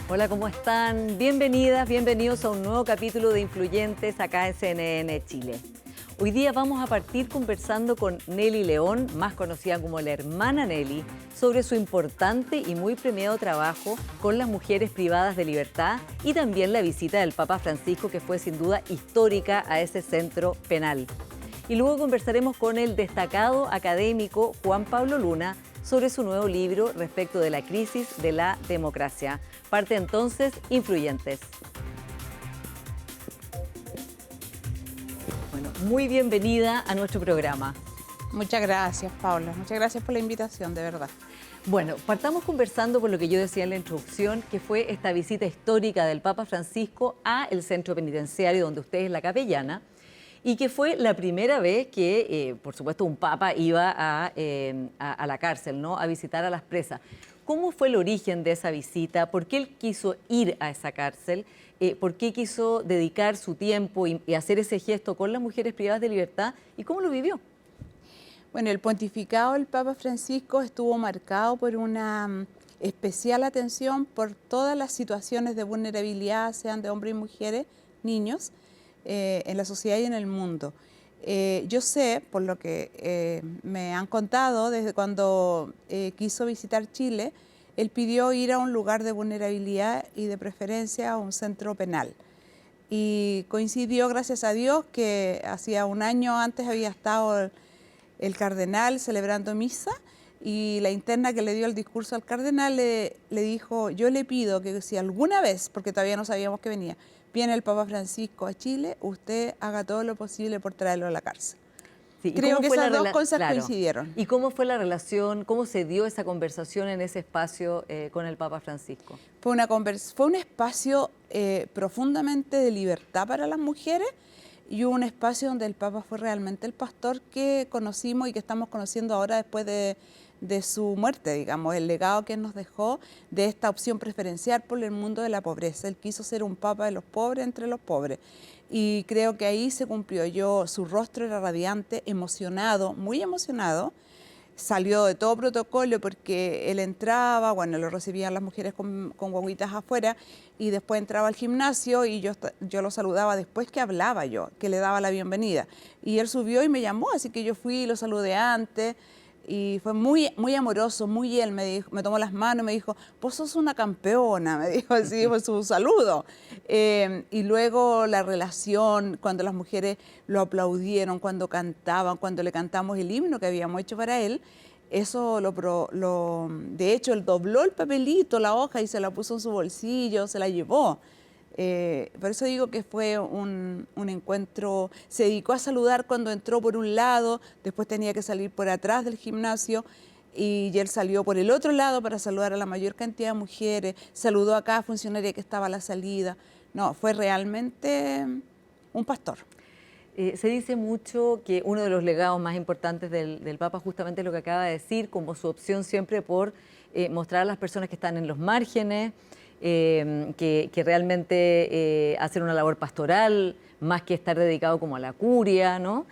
Hola, ¿cómo están? Bienvenidas, bienvenidos a un nuevo capítulo de Influyentes acá en CNN Chile. Hoy día vamos a partir conversando con Nelly León, más conocida como la hermana Nelly, sobre su importante y muy premiado trabajo con las mujeres privadas de libertad y también la visita del Papa Francisco, que fue sin duda histórica a ese centro penal. Y luego conversaremos con el destacado académico Juan Pablo Luna sobre su nuevo libro respecto de la crisis de la democracia. Parte entonces Influyentes. Bueno, muy bienvenida a nuestro programa. Muchas gracias, Paula. Muchas gracias por la invitación, de verdad. Bueno, partamos conversando por lo que yo decía en la introducción, que fue esta visita histórica del Papa Francisco a el centro penitenciario donde usted es la capellana, y que fue la primera vez que, por supuesto, un papa iba a la cárcel, ¿no?, a visitar a las presas. ¿Cómo fue el origen de esa visita? ¿Por qué él quiso ir a esa cárcel? ¿Por qué quiso dedicar su tiempo y hacer ese gesto con las mujeres privadas de libertad? ¿Y cómo lo vivió? Bueno, el pontificado del Papa Francisco estuvo marcado por una especial atención por todas las situaciones de vulnerabilidad, sean de hombres y mujeres, niños, en la sociedad y en el mundo. Yo sé, por lo que me han contado, desde cuando quiso visitar Chile, él pidió ir a un lugar de vulnerabilidad y de preferencia a un centro penal. Y coincidió, gracias a Dios, que hacía un año antes había estado el cardenal celebrando misa y la interna que le dio el discurso al cardenal le dijo: yo le pido que si alguna vez, porque todavía no sabíamos que venía, viene el Papa Francisco a Chile, usted haga todo lo posible por traerlo a la cárcel. Sí, creo que esas dos cosas coincidieron. ¿Y cómo fue la relación, cómo se dio esa conversación en ese espacio con el Papa Francisco? Fue un espacio profundamente de libertad para las mujeres y un espacio donde el Papa fue realmente el pastor que conocimos y que estamos conociendo ahora después de su muerte, digamos, el legado que nos dejó de esta opción preferencial por el mundo de la pobreza. Él quiso ser un papa de los pobres entre los pobres y creo que ahí se cumplió. Su rostro era radiante, emocionado, muy emocionado. Salió de todo protocolo porque él entraba, bueno, lo recibían las mujeres con guaguitas afuera y después entraba al gimnasio y yo lo saludaba después que hablaba yo, que le daba la bienvenida. Y él subió y me llamó, así que yo fui y lo saludé antes. Y fue muy, muy amoroso, muy él, me tomó las manos y me dijo: vos sos una campeona, me dijo así, fue su saludo. Y luego la relación, cuando las mujeres lo aplaudieron, cuando cantaban, cuando le cantamos el himno que habíamos hecho para él, eso de hecho, él dobló el papelito, la hoja, y se la puso en su bolsillo, se la llevó. Por eso digo que fue un encuentro. Se dedicó a saludar cuando entró por un lado, después tenía que salir por atrás del gimnasio y él salió por el otro lado para saludar a la mayor cantidad de mujeres, saludó a cada funcionaria que estaba a la salida. No, fue realmente un pastor. Se dice mucho que uno de los legados más importantes del Papa justamente es lo que acaba de decir, como su opción siempre por mostrar a las personas que están en los márgenes, que realmente hacen una labor pastoral, más que estar dedicado como a la curia, ¿no?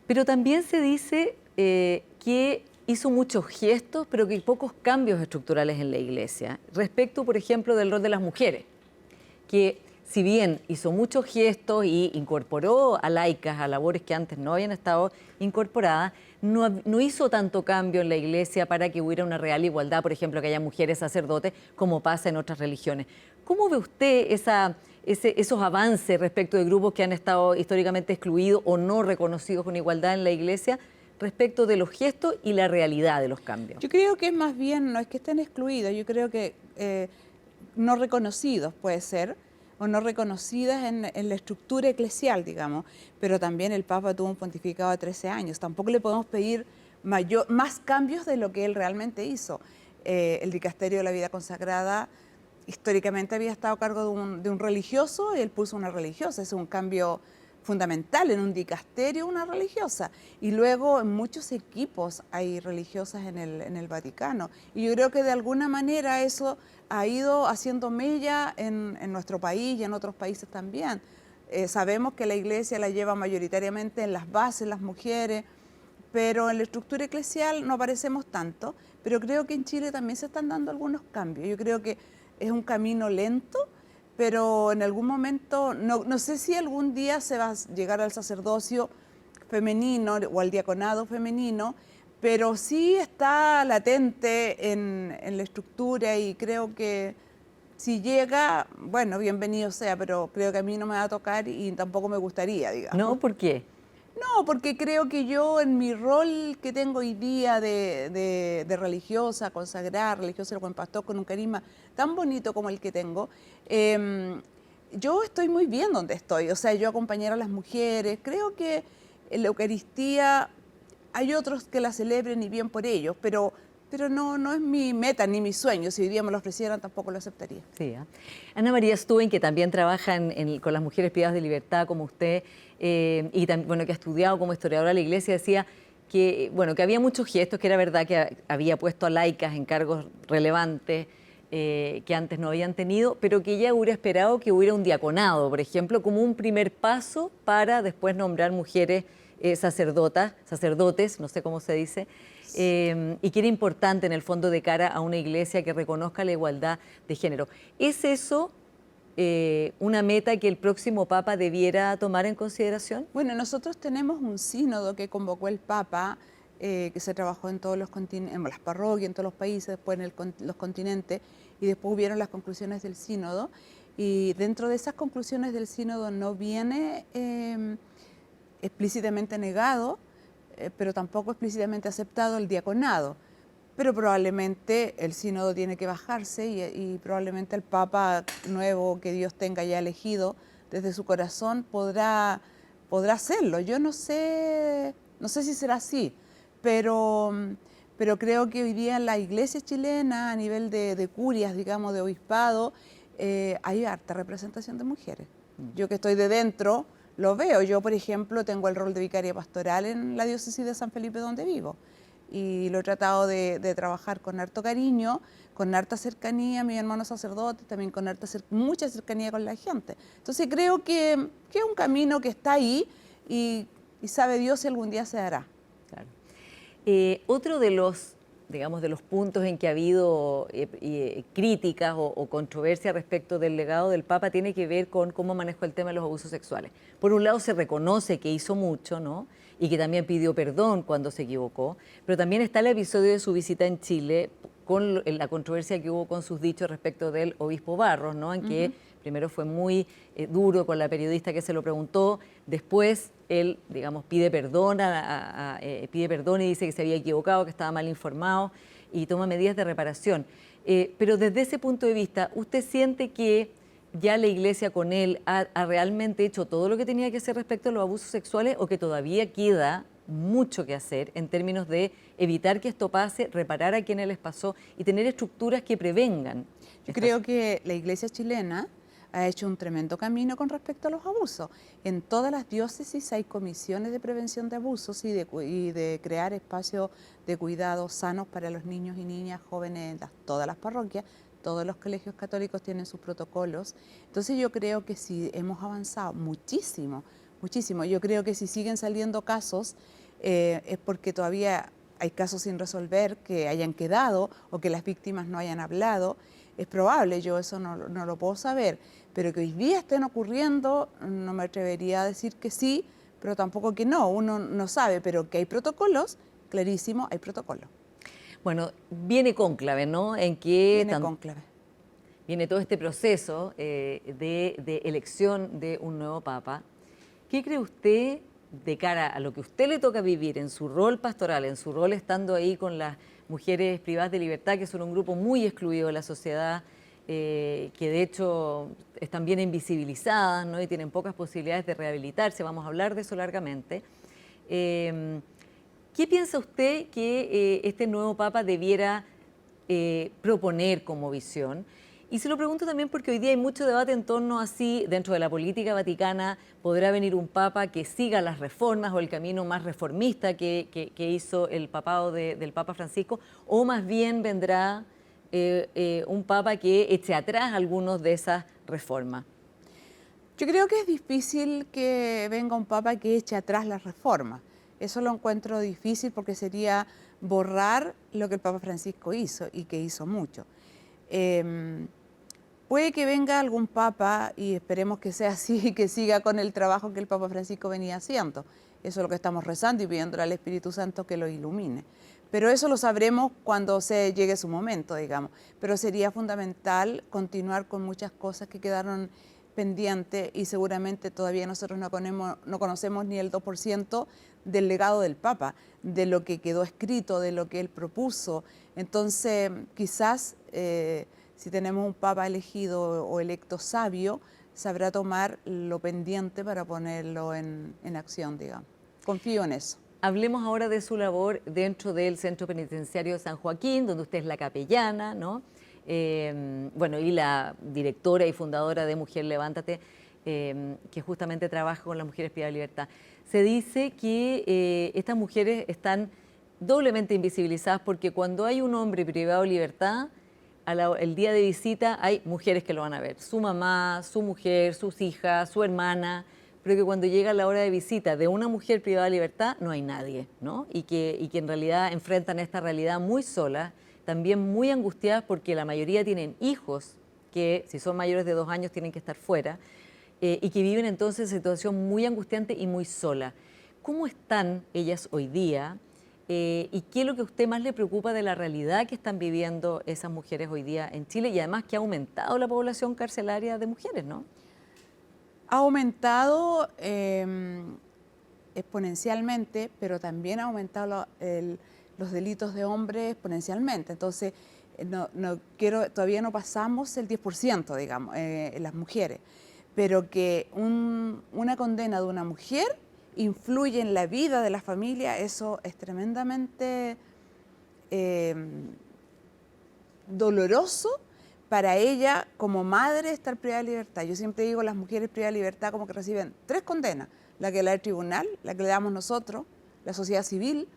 Pero también se dice que hizo muchos gestos, pero que pocos cambios estructurales en la Iglesia. Respecto, por ejemplo, del rol de las mujeres, que si bien hizo muchos gestos y incorporó a laicas a labores que antes no habían estado incorporadas, no hizo tanto cambio en la Iglesia para que hubiera una real igualdad, por ejemplo, que haya mujeres sacerdotes, como pasa en otras religiones. ¿Cómo ve usted esos avances respecto de grupos que han estado históricamente excluidos o no reconocidos con igualdad en la Iglesia, respecto de los gestos y la realidad de los cambios? Yo creo que más bien no es que estén excluidos, yo creo que no reconocidos puede ser, o no reconocidas en la estructura eclesial, digamos, pero también el Papa tuvo un pontificado de 13 años. Tampoco le podemos pedir más cambios de lo que él realmente hizo. El dicasterio de la vida consagrada históricamente había estado a cargo de un religioso y él puso una religiosa. Es un cambio fundamental en un dicasterio, una religiosa. Y luego en muchos equipos hay religiosas en el Vaticano. Y yo creo que de alguna manera eso ha ido haciendo mella en nuestro país y en otros países también. Sabemos que la Iglesia la lleva mayoritariamente en las bases las mujeres, pero en la estructura eclesial no aparecemos tanto, pero creo que en Chile también se están dando algunos cambios. Yo creo que es un camino lento, pero en algún momento, no sé si algún día se va a llegar al sacerdocio femenino o al diaconado femenino, pero sí está latente en la estructura y creo que si llega, bueno, bienvenido sea, pero creo que a mí no me va a tocar y tampoco me gustaría, digamos. ¿No? ¿Por qué? No, porque creo que yo en mi rol que tengo hoy día de religiosa, consagrada, religiosa del buen pastor, con un carisma tan bonito como el que tengo, yo estoy muy bien donde estoy. O sea, yo acompañar a las mujeres, creo que en la Eucaristía hay otros que la celebren y bien por ellos, pero no es mi meta ni mi sueño. Si hoy día me lo ofrecieran, tampoco lo aceptaría. Sí, Ana María Stuen, que también trabaja con las mujeres privadas de libertad como usted, y bueno, que ha estudiado como historiadora de la Iglesia, decía que, bueno, que había muchos gestos, que era verdad que había puesto a laicas en cargos relevantes que antes no habían tenido, pero que ella hubiera esperado que hubiera un diaconado, por ejemplo, como un primer paso para después nombrar mujeres sacerdotes, no sé cómo se dice, y que era importante en el fondo de cara a una iglesia que reconozca la igualdad de género. ¿Es eso una meta que el próximo Papa debiera tomar en consideración? Bueno, nosotros tenemos un sínodo que convocó el Papa, que se trabajó en todos los en las parroquias, en todos los países, después en los continentes, y después hubieron las conclusiones del sínodo. Y dentro de esas conclusiones del sínodo no viene explícitamente negado, pero tampoco explícitamente aceptado el diaconado. Pero probablemente el sínodo tiene que bajarse y probablemente el Papa nuevo que Dios tenga ya elegido desde su corazón podrá hacerlo. Yo no sé si será así, pero creo que hoy día en la iglesia chilena, a nivel de curias, digamos, de obispado, hay harta representación de mujeres. Yo que estoy de dentro, lo veo. Yo, por ejemplo, tengo el rol de vicaria pastoral en la diócesis de San Felipe donde vivo. Y lo he tratado de trabajar con harto cariño, con harta cercanía a mis hermanos sacerdotes, también con mucha cercanía con la gente. Entonces creo que es un camino que está ahí y sabe Dios si algún día se dará. Claro. Otro de los, digamos, de los puntos en que ha habido críticas o controversia respecto del legado del Papa tiene que ver con cómo manejó el tema de los abusos sexuales. Por un lado se reconoce que hizo mucho, ¿no?, y que también pidió perdón cuando se equivocó, pero también está el episodio de su visita en Chile con la controversia que hubo con sus dichos respecto del obispo Barros, ¿no?, en que primero fue muy duro con la periodista que se lo preguntó, después él, digamos, pide perdón y dice que se había equivocado, que estaba mal informado y toma medidas de reparación. Pero desde ese punto de vista, ¿usted siente que ya la Iglesia con él ha realmente hecho todo lo que tenía que hacer respecto a los abusos sexuales o que todavía queda mucho que hacer en términos de evitar que esto pase, reparar a quienes les pasó y tener estructuras que prevengan? Yo creo que la Iglesia chilena ha hecho un tremendo camino con respecto a los abusos. En todas las diócesis hay comisiones de prevención de abusos y de crear espacios de cuidado sanos para los niños y niñas jóvenes en todas las parroquias. Todos los colegios católicos tienen sus protocolos. Entonces yo creo que sí hemos avanzado muchísimo, muchísimo. Yo creo que si siguen saliendo casos es porque todavía hay casos sin resolver que hayan quedado o que las víctimas no hayan hablado. Es probable, yo eso no lo puedo saber, pero que hoy día estén ocurriendo, no me atrevería a decir que sí, pero tampoco que no, uno no sabe, pero que hay protocolos, clarísimo, hay protocolos. Bueno, viene cónclave, ¿no? En que viene cónclave. Viene todo este proceso de elección de un nuevo Papa. ¿Qué cree usted de cara a lo que a usted le toca vivir en su rol pastoral, en su rol estando ahí con las mujeres privadas de libertad, que son un grupo muy excluido de la sociedad, que de hecho están bien invisibilizadas, ¿no?, y tienen pocas posibilidades de rehabilitarse? Vamos a hablar de eso largamente. ¿Qué piensa usted que este nuevo Papa debiera proponer como visión? Y se lo pregunto también porque hoy día hay mucho debate en torno a si dentro de la política vaticana podrá venir un Papa que siga las reformas o el camino más reformista que hizo el papado del Papa Francisco, o más bien vendrá un Papa que eche atrás algunos de esas reformas. Yo creo que es difícil que venga un Papa que eche atrás las reformas. Eso lo encuentro difícil porque sería borrar lo que el Papa Francisco hizo y que hizo mucho. Puede que venga algún papa y esperemos que sea así y que siga con el trabajo que el Papa Francisco venía haciendo. Eso es lo que estamos rezando y pidiéndole al Espíritu Santo que lo ilumine. Pero eso lo sabremos cuando se llegue su momento, digamos. Pero sería fundamental continuar con muchas cosas que quedaron pendientes y seguramente todavía nosotros no conocemos ni el 2% del legado del Papa, de lo que quedó escrito, de lo que él propuso. Entonces, quizás si tenemos un Papa elegido o electo sabio, sabrá tomar lo pendiente para ponerlo en acción, digamos. Confío en eso. Hablemos ahora de su labor dentro del Centro Penitenciario San Joaquín, donde usted es la capellana, ¿no? Bueno, y la directora y fundadora de Mujer Levántate, que justamente trabaja con las mujeres privadas de libertad. Se dice que estas mujeres están doblemente invisibilizadas porque cuando hay un hombre privado de libertad, el día de visita hay mujeres que lo van a ver, su mamá, su mujer, sus hijas, su hermana, pero que cuando llega la hora de visita de una mujer privada de libertad no hay nadie, ¿no? Y que en realidad enfrentan esta realidad muy sola, también muy angustiadas porque la mayoría tienen hijos que si son mayores de 2 años tienen que estar fuera y que viven entonces en situación muy angustiante y muy sola. ¿Cómo están ellas hoy día? ¿Y qué es lo que a usted más le preocupa de la realidad que están viviendo esas mujeres hoy día en Chile y además que ha aumentado la población carcelaria de mujeres, ¿no? Ha aumentado exponencialmente, pero también ha aumentado los delitos de hombres exponencialmente. Entonces, todavía no pasamos el 10%, digamos, en las mujeres, pero que una condena de una mujer influye en la vida de la familia, eso es tremendamente doloroso para ella como madre estar privada de libertad. Yo siempre digo, las mujeres privadas de libertad como que reciben 3 condenas, la que le da el tribunal, la que le damos nosotros, la sociedad civil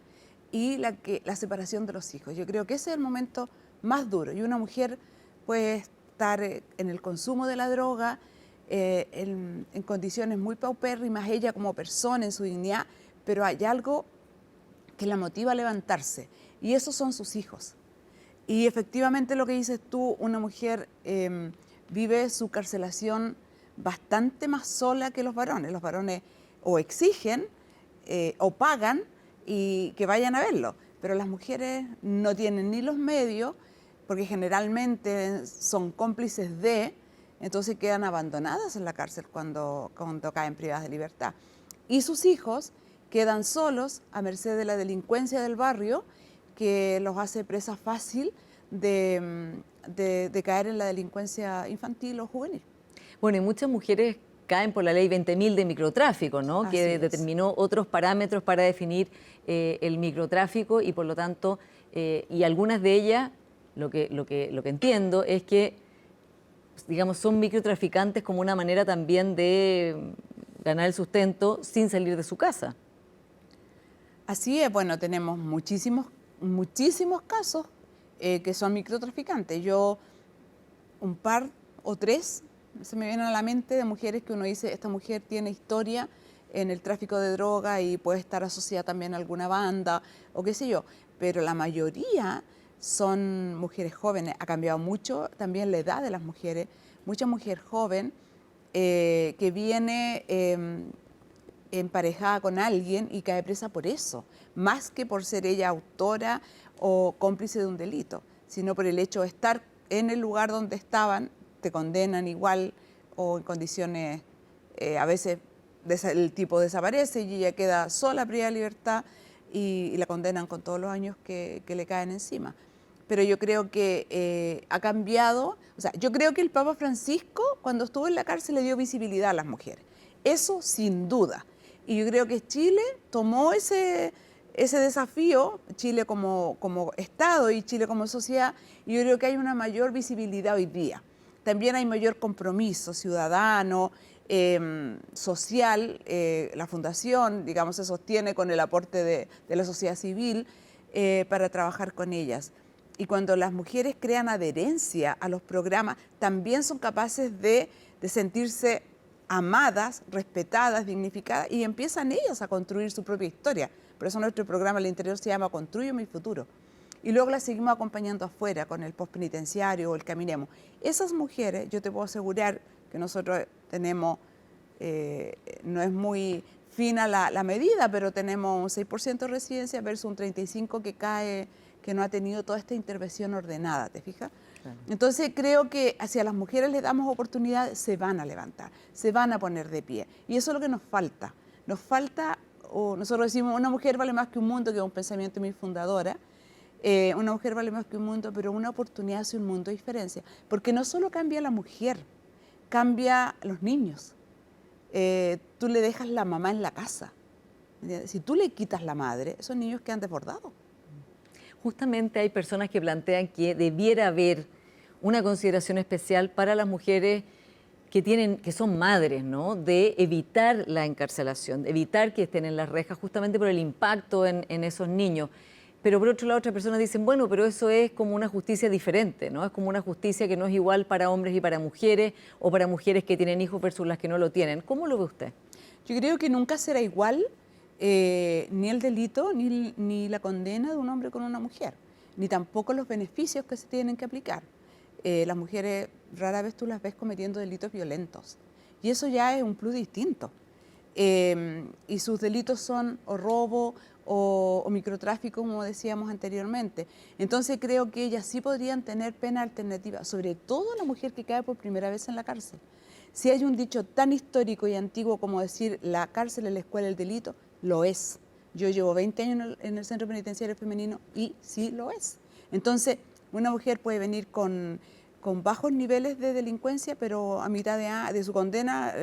y la separación de los hijos. Yo creo que ese es el momento más duro y una mujer puede estar en el consumo de la droga, en condiciones muy paupérrimas, ella como persona, en su dignidad, pero hay algo que la motiva a levantarse y esos son sus hijos. Y efectivamente lo que dices tú, una mujer vive su carcelación bastante más sola que los varones. Los varones o exigen o pagan y que vayan a verlo, pero las mujeres no tienen ni los medios porque generalmente son cómplices de, entonces quedan abandonadas en la cárcel cuando caen privadas de libertad. Y sus hijos quedan solos a merced de la delincuencia del barrio que los hace presa fácil de caer en la delincuencia infantil o juvenil. Bueno, y muchas mujeres caen por la ley 20.000 de microtráfico, ¿no? Así Que es. determinó otros parámetros para definir el microtráfico y por lo tanto, y algunas de ellas, lo que entiendo es que, digamos, son microtraficantes como una manera también de ganar el sustento sin salir de su casa. Así es, bueno, tenemos muchísimos casos que son microtraficantes. Un par o 3 se me vienen a la mente de mujeres que uno dice, esta mujer tiene historia en el tráfico de droga y puede estar asociada también a alguna banda o qué sé yo, pero la mayoría son mujeres jóvenes. Ha cambiado mucho también la edad de las mujeres. Mucha mujer joven que viene emparejada con alguien y cae presa por eso, más que por ser ella autora o cómplice de un delito, sino por el hecho de estar en el lugar donde estaban, te condenan igual o en condiciones, a veces el tipo desaparece y ella queda sola, privada de libertad y la condenan con todos los años que le caen encima. Pero yo creo que ha cambiado, o sea, yo creo que el Papa Francisco cuando estuvo en la cárcel le dio visibilidad a las mujeres, eso sin duda. Y yo creo que Chile tomó ese desafío, Chile como Estado y Chile como sociedad, y yo creo que hay una mayor visibilidad hoy día. También hay mayor compromiso ciudadano, social. La Fundación, digamos, se sostiene con el aporte de la sociedad civil para trabajar con ellas. Y cuando las mujeres crean adherencia a los programas, también son capaces de sentirse amadas, respetadas, dignificadas, y empiezan ellas a construir su propia historia, Por eso nuestro programa al interior se llama Construyo mi futuro. Y luego las seguimos acompañando afuera con el postpenitenciario o el Caminemos. Esas mujeres, yo te puedo asegurar que nosotros tenemos, no es muy fina la medida, pero tenemos un 6% de residencia versus un 35% que cae, que no ha tenido toda esta intervención ordenada, ¿te fijas? Claro. Entonces creo que hacia las mujeres les damos oportunidad, se van a levantar, se van a poner de pie. Y eso es lo que nos falta. Nos falta, o nosotros decimos, una mujer vale más que un mundo, que es un pensamiento muy fundadora. Una mujer vale más que un mundo, pero una oportunidad hace un mundo de diferencia. Porque no solo cambia la mujer, cambia los niños. Tú le dejas la mamá en la casa. Si tú le quitas la madre, esos niños quedan desbordados. Justamente hay personas que plantean que debiera haber una consideración especial para las mujeres que son madres, ¿no? De evitar la encarcelación, de evitar que estén en las rejas, justamente por el impacto en esos niños. Pero por otro lado, otras personas dicen, bueno, pero eso es como una justicia diferente, ¿no? Es como una justicia que no es igual para hombres y para mujeres, o para mujeres que tienen hijos versus las que no lo tienen. ¿Cómo lo ve usted? Yo creo que nunca será igual ni el delito ni la condena de un hombre con una mujer, ni tampoco los beneficios que se tienen que aplicar. Las mujeres rara vez tú las ves cometiendo delitos violentos, y eso ya es un plus distinto. Y sus delitos son o robo o microtráfico, como decíamos anteriormente. Entonces creo que ellas sí podrían tener pena alternativa, sobre todo la mujer que cae por primera vez en la cárcel. Si hay un dicho tan histórico y antiguo como decir la cárcel es la escuela del delito, lo es. Yo llevo 20 años en el centro penitenciario femenino y sí lo es. Entonces, una mujer puede venir con bajos niveles de delincuencia, pero a mitad de su condena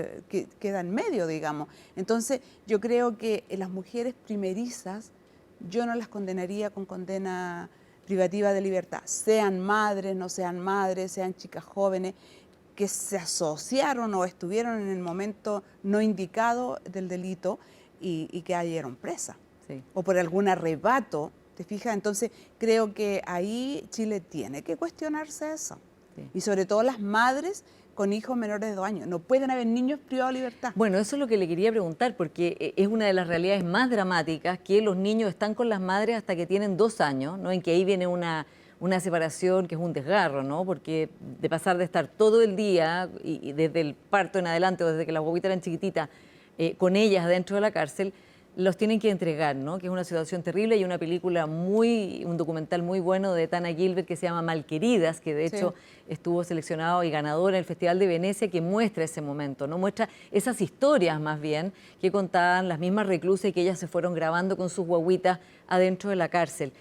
queda en medio, digamos. Entonces, yo creo que las mujeres primerizas, yo no las condenaría con condena privativa de libertad, sean madres, no sean madres, sean chicas jóvenes, que se asociaron o estuvieron en el momento no indicado del delito y que cayeron presas. Sí. O por algún arrebato, ¿te fijas? Entonces, creo que ahí Chile tiene que cuestionarse eso. Sí. Y sobre todo las madres con hijos menores de 2 años. No pueden haber niños privados de libertad. Bueno, eso es lo que le quería preguntar, porque es una de las realidades más dramáticas, que los niños están con las madres hasta que tienen 2 años, ¿no? En que ahí viene una separación que es un desgarro, ¿no? Porque de pasar de estar todo el día, y desde el parto en adelante, o desde que las guaguitas eran chiquititas, con ellas dentro de la cárcel, los tienen que entregar, ¿no? Que es una situación terrible. Y una película un documental muy bueno de Tana Gilbert que se llama Malqueridas, que de hecho estuvo seleccionado y ganador en el Festival de Venecia, que muestra ese momento, ¿no? Muestra esas historias más bien que contaban las mismas reclusas y que ellas se fueron grabando con sus guaguitas adentro de la cárcel.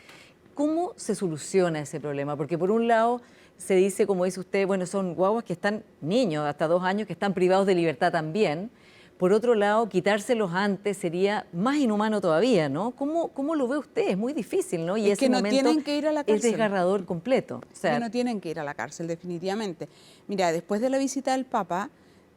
¿Cómo se soluciona ese problema? Porque por un lado se dice, como dice usted, bueno, son guaguas que están, niños hasta 2 años, que están privados de libertad también. Por otro lado, quitárselos antes sería más inhumano todavía, ¿no? ¿Cómo lo ve usted? Es muy difícil, ¿no? Y es que no tienen que ir a la cárcel. Es desgarrador completo. O sea, que no tienen que ir a la cárcel, definitivamente. Mira, después de la visita del Papa,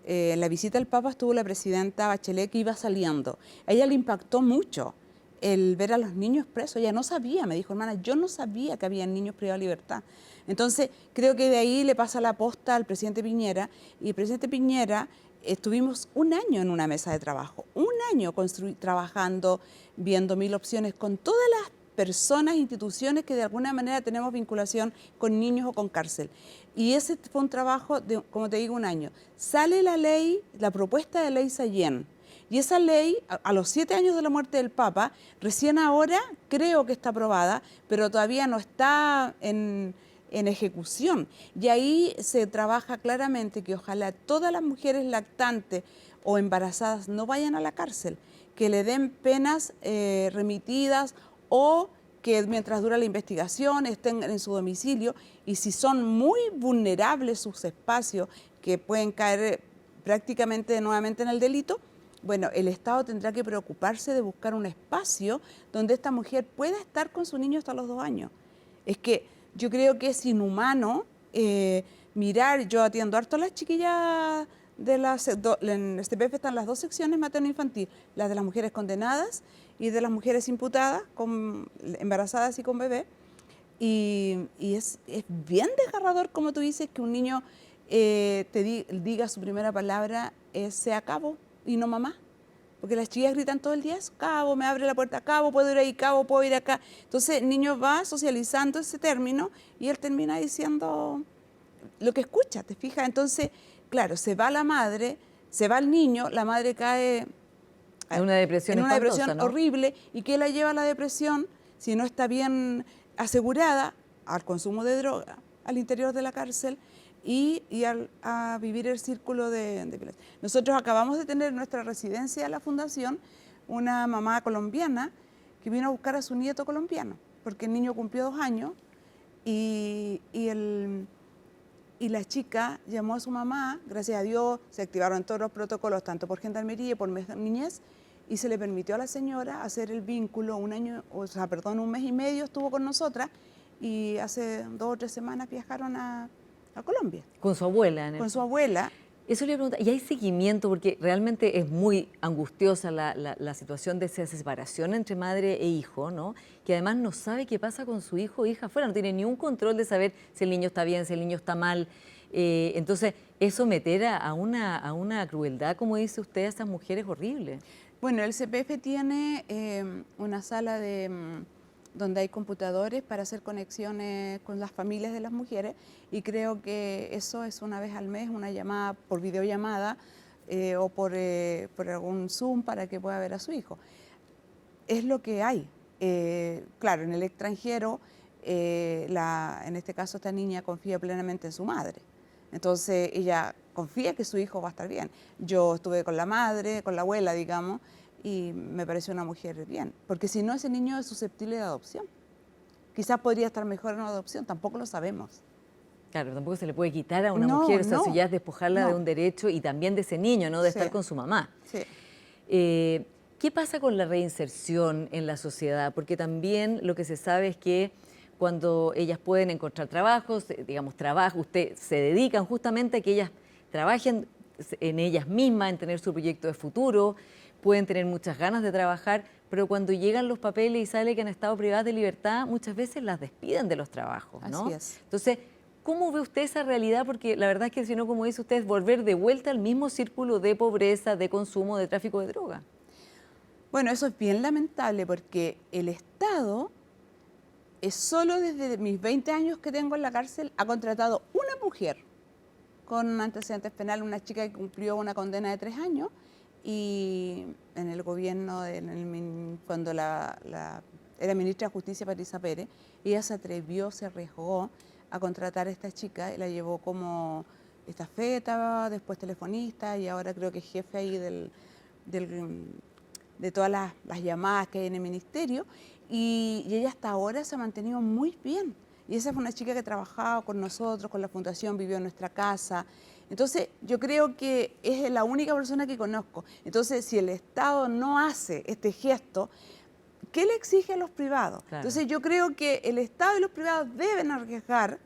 en la visita del Papa estuvo la presidenta Bachelet, que iba saliendo. A ella le impactó mucho el ver a los niños presos. Ella no sabía, me dijo, hermana, yo no sabía que había niños privados de libertad. Entonces, creo que de ahí le pasa la posta al presidente Piñera, y el presidente Piñera estuvimos 1 año en una mesa de trabajo, 1 año trabajando, viendo 1000 opciones con todas las personas, instituciones que de alguna manera tenemos vinculación con niños o con cárcel. Y ese fue un trabajo de, como te digo, 1 año. Sale la ley, la propuesta de ley Sallén. Y esa ley, a los 7 años de la muerte del Papa, recién ahora creo que está aprobada, pero todavía no está en ejecución. Y ahí se trabaja claramente que ojalá todas las mujeres lactantes o embarazadas no vayan a la cárcel, que le den penas remitidas, o que mientras dura la investigación estén en su domicilio, y si son muy vulnerables sus espacios, que pueden caer prácticamente nuevamente en el delito, bueno, el Estado tendrá que preocuparse de buscar un espacio donde esta mujer pueda estar con su niño hasta los 2 años. Es que yo creo que es inhumano mirar, yo atiendo harto a las chiquillas en STPF están las 2 secciones materno-infantil, las de las mujeres condenadas y de las mujeres imputadas, embarazadas y con bebé, y es bien desgarrador, como tú dices, que un niño diga su primera palabra, se acabó y no mamá. Porque las chicas gritan todo el día, cabo, me abre la puerta, cabo, puedo ir ahí, cabo, puedo ir acá. Entonces el niño va socializando ese término y él termina diciendo lo que escucha, ¿te fijas? Entonces, claro, se va la madre, se va el niño, la madre cae En una depresión en una espantosa, depresión ¿no? horrible. ¿Y qué la lleva a la depresión? Si no está bien asegurada, al consumo de droga al interior de la cárcel a vivir el círculo de violencia. Nosotros acabamos de tener en nuestra residencia de la fundación una mamá colombiana que vino a buscar a su nieto colombiano, porque el niño cumplió 2 años y la chica llamó a su mamá, gracias a Dios se activaron todos los protocolos, tanto por gendarmería y por niñez, y se le permitió a la señora hacer el vínculo un mes y medio estuvo con nosotras, y hace 2 o 3 semanas viajaron a Colombia. Con su abuela. Con su abuela. Eso le pregunto, ¿y hay seguimiento? Porque realmente es muy angustiosa la situación de esa separación entre madre e hijo, ¿no? Que además no sabe qué pasa con su hijo o hija afuera, no tiene ni un control de saber si el niño está bien, si el niño está mal. Entonces, eso meter a una crueldad, como dice usted, a esas mujeres horrible. Bueno, el CPF tiene una sala donde hay computadores para hacer conexiones con las familias de las mujeres, y creo que eso es una vez al mes, una llamada por videollamada o por algún Zoom para que pueda ver a su hijo. Es lo que hay. Claro, en el extranjero, en este caso esta niña confía plenamente en su madre. Entonces ella confía que su hijo va a estar bien. Yo estuve con la madre, con la abuela, digamos, y me pareció una mujer bien, porque si no, ese niño es susceptible de adopción. Quizás podría estar mejor en una adopción, tampoco lo sabemos. Claro, tampoco se le puede quitar a una mujer, o sea, si ya es despojarla de un derecho y también de ese niño, ¿no? De estar con su mamá. Sí. ¿Qué pasa con la reinserción en la sociedad? Porque también lo que se sabe es que cuando ellas pueden encontrar trabajos, digamos, ustedes se dedican justamente a que ellas trabajen en ellas mismas, en tener su proyecto de futuro, pueden tener muchas ganas de trabajar, pero cuando llegan los papeles y sale que han estado privadas de libertad, muchas veces las despiden de los trabajos, ¿no? Así es. Entonces, ¿cómo ve usted esa realidad? Porque la verdad es que si no, como dice usted, es volver de vuelta al mismo círculo de pobreza, de consumo, de tráfico de droga. Bueno, eso es bien lamentable porque el Estado, solo desde mis 20 años que tengo en la cárcel, ha contratado una mujer con antecedentes penales, una chica que cumplió una condena de 3 años, y en el gobierno, cuando era ministra de Justicia Patricia Pérez, ella se atrevió, se arriesgó a contratar a esta chica y la llevó como estafeta, después telefonista, y ahora creo que es jefe ahí de todas las llamadas que hay en el ministerio, y ella hasta ahora se ha mantenido muy bien. Y esa fue una chica que trabajaba con nosotros, con la fundación, vivió en nuestra casa. Entonces, yo creo que es la única persona que conozco. Entonces, si el Estado no hace este gesto, ¿qué le exige a los privados? Claro. Entonces, yo creo que el Estado y los privados deben arriesgar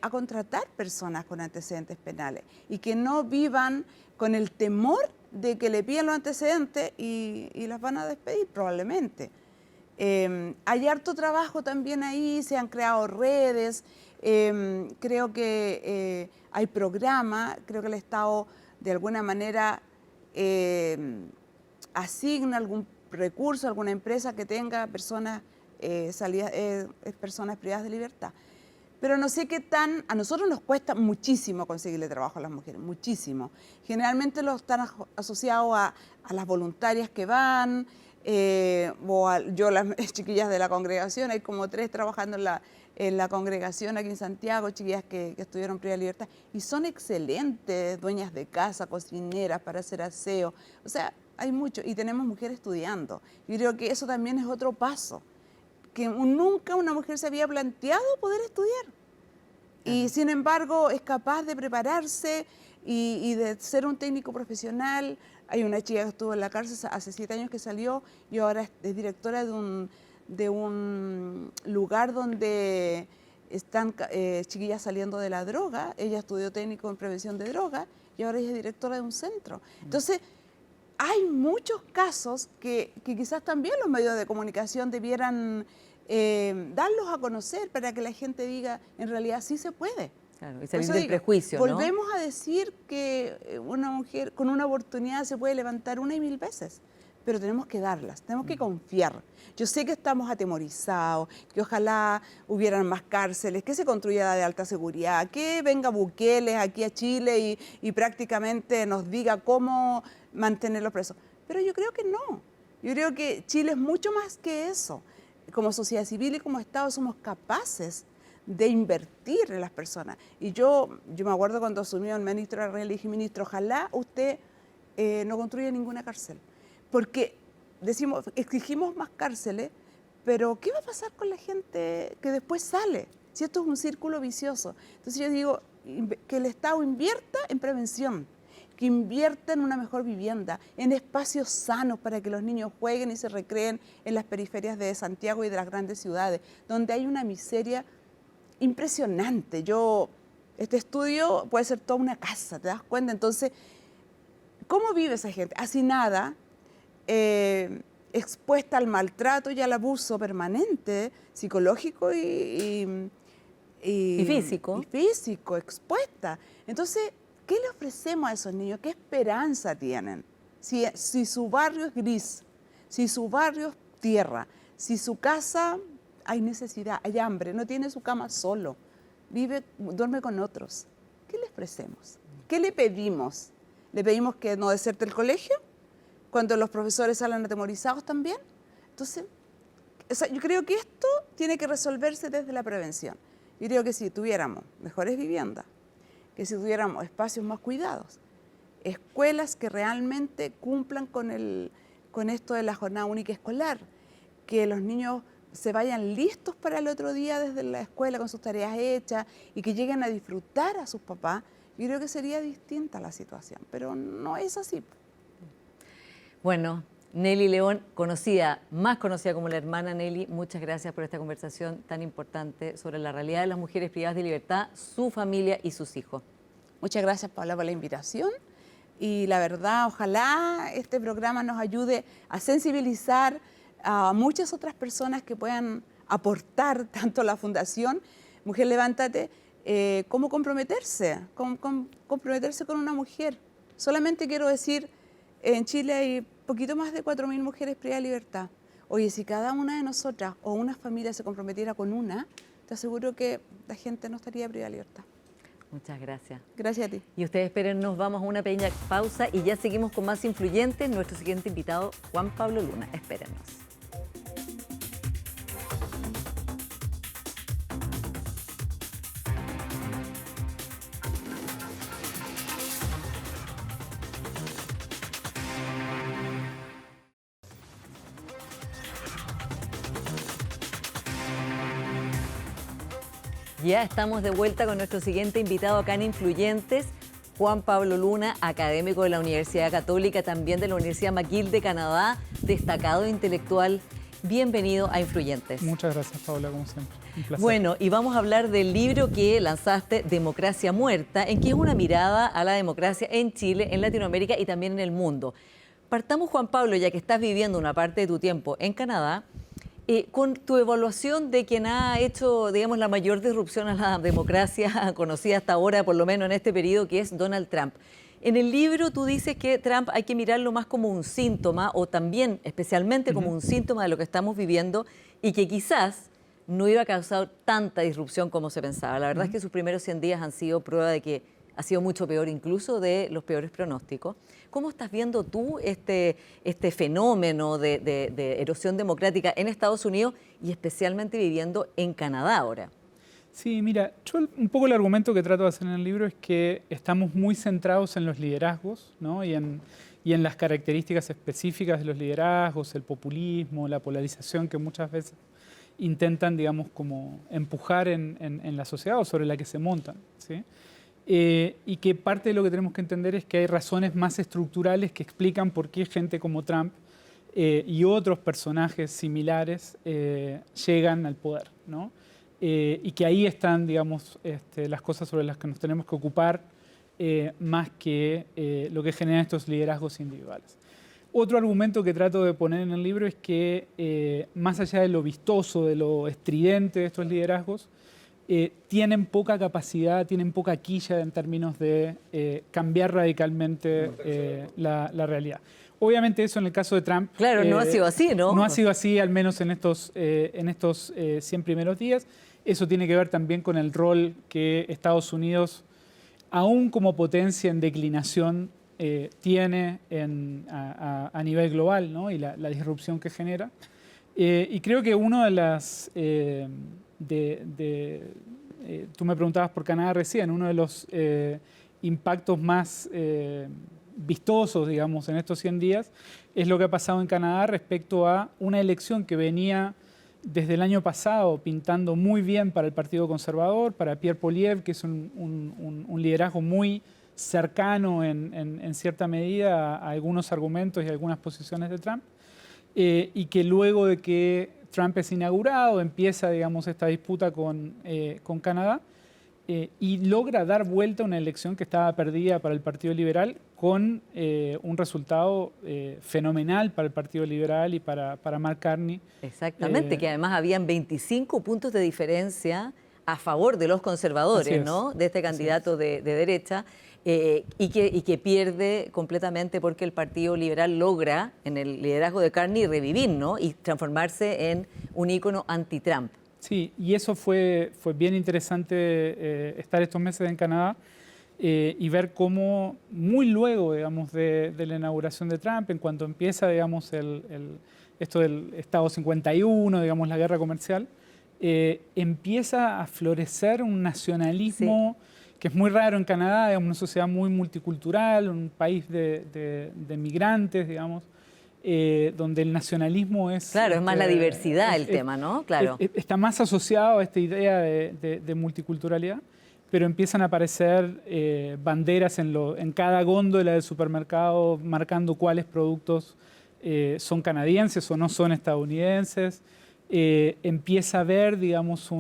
a contratar personas con antecedentes penales y que no vivan con el temor de que le pidan los antecedentes y las van a despedir probablemente. Hay harto trabajo también ahí, se han creado redes, creo que hay programas, creo que el Estado de alguna manera asigna algún recurso a alguna empresa que tenga personas privadas de libertad. Pero no sé qué a nosotros nos cuesta muchísimo conseguirle trabajo a las mujeres, muchísimo. Generalmente lo están asociados a las voluntarias que van, yo las chiquillas de la congregación, hay como 3 trabajando en la congregación aquí en Santiago, chiquillas que estuvieron privadas de libertad, y son excelentes, dueñas de casa, cocineras para hacer aseo, o sea, hay mucho, y tenemos mujeres estudiando. Yo creo que eso también es otro paso, que nunca una mujer se había planteado poder estudiar. Y sin embargo es capaz de prepararse y de ser un técnico profesional. Hay una chica que estuvo en la cárcel hace 7 años que salió y ahora es directora de un lugar donde están chiquillas saliendo de la droga. Ella estudió técnico en prevención de droga y ahora ella es directora de un centro. Entonces, hay muchos casos que quizás también los medios de comunicación debieran darlos a conocer para que la gente diga, en realidad sí se puede. Claro, y Por salir eso del digo, prejuicio, ¿no? volvemos a decir que una mujer con una oportunidad se puede levantar una y mil veces, pero tenemos que darlas, tenemos que confiar. Yo sé que estamos atemorizados, que ojalá hubieran más cárceles, que se construya de alta seguridad, que venga Bukele aquí a Chile y prácticamente nos diga cómo mantenerlos presos. Pero yo creo que no. Yo creo que Chile es mucho más que eso. Como sociedad civil y como Estado somos capaces de invertir en las personas. Y yo me acuerdo cuando asumió el ministro Arrey, le dije, ministro, ojalá usted no construya ninguna cárcel. Porque exigimos más cárceles, pero ¿qué va a pasar con la gente que después sale? Si esto es un círculo vicioso. Entonces yo digo, que el Estado invierta en prevención, que invierta en una mejor vivienda, en espacios sanos para que los niños jueguen y se recreen en las periferias de Santiago y de las grandes ciudades, donde hay una miseria impresionante. Este estudio puede ser toda una casa, ¿te das cuenta? Entonces, ¿cómo vive esa gente? Hacinada, expuesta al maltrato y al abuso permanente, psicológico Y físico. y físico, expuesta. Entonces, ¿qué le ofrecemos a esos niños? ¿Qué esperanza tienen? Si su barrio es gris, si su barrio es tierra, si su casa hay necesidad, hay hambre, no tiene su cama solo, duerme con otros, ¿qué le ofrecemos? ¿Qué le pedimos? ¿Le pedimos que no deserte el colegio? Cuando los profesores salen atemorizados también. Entonces, yo creo que esto tiene que resolverse desde la prevención. Yo creo que si tuviéramos mejores viviendas, que si tuviéramos espacios más cuidados, escuelas que realmente cumplan con esto de la jornada única escolar, que los niños se vayan listos para el otro día desde la escuela con sus tareas hechas y que lleguen a disfrutar a sus papás, yo creo que sería distinta la situación, pero no es así. Bueno, Nelly León, más conocida como la hermana Nelly, muchas gracias por esta conversación tan importante sobre la realidad de las mujeres privadas de libertad, su familia y sus hijos. Muchas gracias, Paula, por la invitación. Y la verdad, ojalá este programa nos ayude a sensibilizar a muchas otras personas que puedan aportar tanto a la Fundación Mujer Levántate como comprometerse con una mujer. Solamente quiero decir, en Chile hay poquito más de 4.000 mujeres privadas de libertad. Oye, si cada una de nosotras o una familia se comprometiera con una, te aseguro que la gente no estaría privada de libertad. Muchas gracias. Gracias a ti. Y ustedes esperen, nos vamos a una pequeña pausa y ya seguimos con más influyentes. Nuestro siguiente invitado, Juan Pablo Luna. Espérenos. Ya estamos de vuelta con nuestro siguiente invitado acá en Influyentes, Juan Pablo Luna, académico de la Universidad Católica, también de la Universidad McGill de Canadá, destacado intelectual. Bienvenido a Influyentes. Muchas gracias, Paula, como siempre. Un placer. Bueno, y vamos a hablar del libro que lanzaste, Democracia Muerta, en que es una mirada a la democracia en Chile, en Latinoamérica y también en el mundo. Partamos, Juan Pablo, ya que estás viviendo una parte de tu tiempo en Canadá, con tu evaluación de quien ha hecho, digamos, la mayor disrupción a la democracia conocida hasta ahora, por lo menos en este periodo, que es Donald Trump. En el libro tú dices que Trump hay que mirarlo más como un síntoma o también especialmente como un síntoma de lo que estamos viviendo y que quizás no iba a causar tanta disrupción como se pensaba. La verdad es que sus primeros 100 días han sido prueba de que ha sido mucho peor, incluso de los peores pronósticos. ¿Cómo estás viendo tú este fenómeno de erosión democrática en Estados Unidos y especialmente viviendo en Canadá ahora? Sí, mira, yo un poco el argumento que trato de hacer en el libro es que estamos muy centrados en los liderazgos, ¿no? y en las características específicas de los liderazgos, el populismo, la polarización que muchas veces intentan, digamos, como empujar en la sociedad o sobre la que se montan, ¿sí? Y que parte de lo que tenemos que entender es que hay razones más estructurales que explican por qué gente como Trump y otros personajes similares llegan al poder, ¿no? Y que ahí están, digamos, las cosas sobre las que nos tenemos que ocupar más que lo que generan estos liderazgos individuales. Otro argumento que trato de poner en el libro es que más allá de lo vistoso, de lo estridente de estos liderazgos, tienen poca capacidad, tienen poca quilla en términos de cambiar radicalmente la realidad. Obviamente eso en el caso de Trump... Claro, no ha sido así, ¿no? No ha sido así, al menos en estos 100 primeros días. Eso tiene que ver también con el rol que Estados Unidos, aún como potencia en declinación, tiene a nivel global, ¿no? Y la disrupción que genera. Y creo que uno de las... tú me preguntabas por Canadá recién, uno de los impactos más vistosos, digamos, en estos 100 días, es lo que ha pasado en Canadá respecto a una elección que venía desde el año pasado pintando muy bien para el Partido Conservador, para Pierre Poilievre, que es un liderazgo muy cercano en cierta medida a algunos argumentos y algunas posiciones de Trump, y que luego de que Trump es inaugurado, empieza, digamos, esta disputa con Canadá, y logra dar vuelta a una elección que estaba perdida para el Partido Liberal con un resultado fenomenal para el Partido Liberal y para Mark Carney. Exactamente, que además habían 25 puntos de diferencia a favor de los conservadores, ¿no? De este candidato de derecha, y que pierde completamente porque el Partido Liberal logra, en el liderazgo de Carney, revivir, ¿no? Y transformarse en un ícono anti-Trump. Sí, y eso fue bien interesante estar estos meses en Canadá y ver cómo muy luego, digamos, de la inauguración de Trump, en cuanto empieza, digamos, esto del Estado 51, digamos, la guerra comercial, empieza a florecer un nacionalismo que es muy raro en Canadá, es una sociedad muy multicultural, un país de migrantes, digamos, donde el nacionalismo es... Claro, es más la diversidad el tema, ¿no? Claro. Está más asociado a esta idea de multiculturalidad, pero empiezan a aparecer banderas en cada góndola del supermercado marcando cuáles productos son canadienses o no son estadounidenses. Empieza a haber, digamos,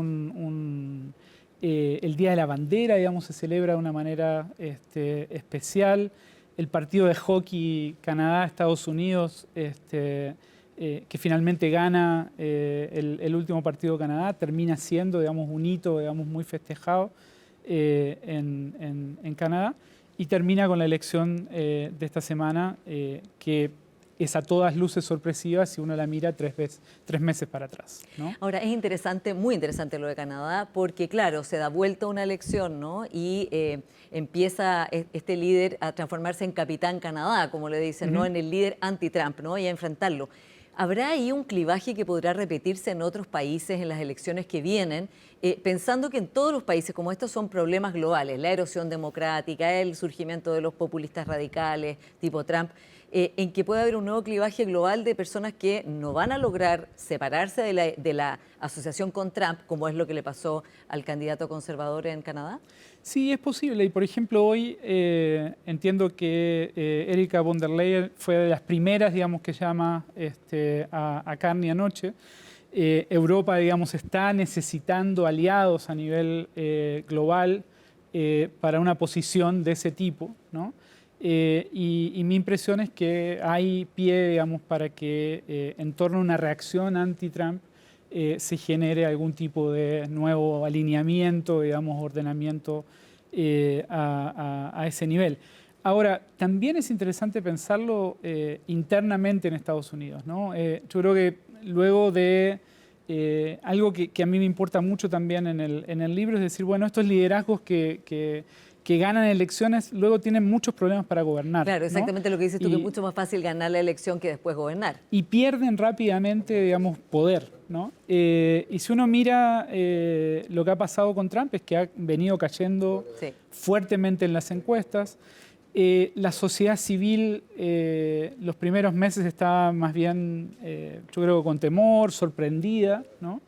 el Día de la Bandera, digamos, se celebra de una manera especial. El partido de hockey Canadá-Estados Unidos, que finalmente gana el último partido de Canadá, termina siendo, digamos, un hito, digamos, muy festejado en Canadá, y termina con la elección de esta semana, que es a todas luces sorpresiva si uno la mira 3 meses para atrás, ¿no? Ahora, es interesante, muy interesante lo de Canadá, porque claro, se da vuelta una elección, ¿no? Y empieza este líder a transformarse en capitán Canadá, como le dicen, ¿no? En el líder anti-Trump, ¿no? Y a enfrentarlo. ¿Habrá ahí un clivaje que podrá repetirse en otros países en las elecciones que vienen? Pensando que en todos los países, como estos son problemas globales, la erosión democrática, el surgimiento de los populistas radicales tipo Trump, en que puede haber un nuevo clivaje global de personas que no van a lograr separarse de la asociación con Trump, como es lo que le pasó al candidato conservador en Canadá? Sí, es posible. Y por ejemplo, hoy entiendo que Erika von der Leyen fue de las primeras, digamos, que llama a Carney anoche. Europa, digamos, está necesitando aliados a nivel global para una posición de ese tipo, ¿no? Y mi impresión es que hay pie, digamos, para que en torno a una reacción anti-Trump se genere algún tipo de nuevo alineamiento, digamos, ordenamiento a ese nivel. Ahora, también es interesante pensarlo internamente en Estados Unidos, ¿no? Yo creo que luego de algo que a mí me importa mucho también en el libro, es decir, bueno, estos liderazgos que ganan elecciones luego tienen muchos problemas para gobernar. Claro, exactamente, ¿no? Lo que dices tú, que es mucho más fácil ganar la elección que después gobernar. Y pierden rápidamente, digamos, poder, ¿no? Y si uno mira lo que ha pasado con Trump, es que ha venido cayendo fuertemente en las encuestas. La sociedad civil los primeros meses estaba más bien, yo creo, con temor, sorprendida, ¿no?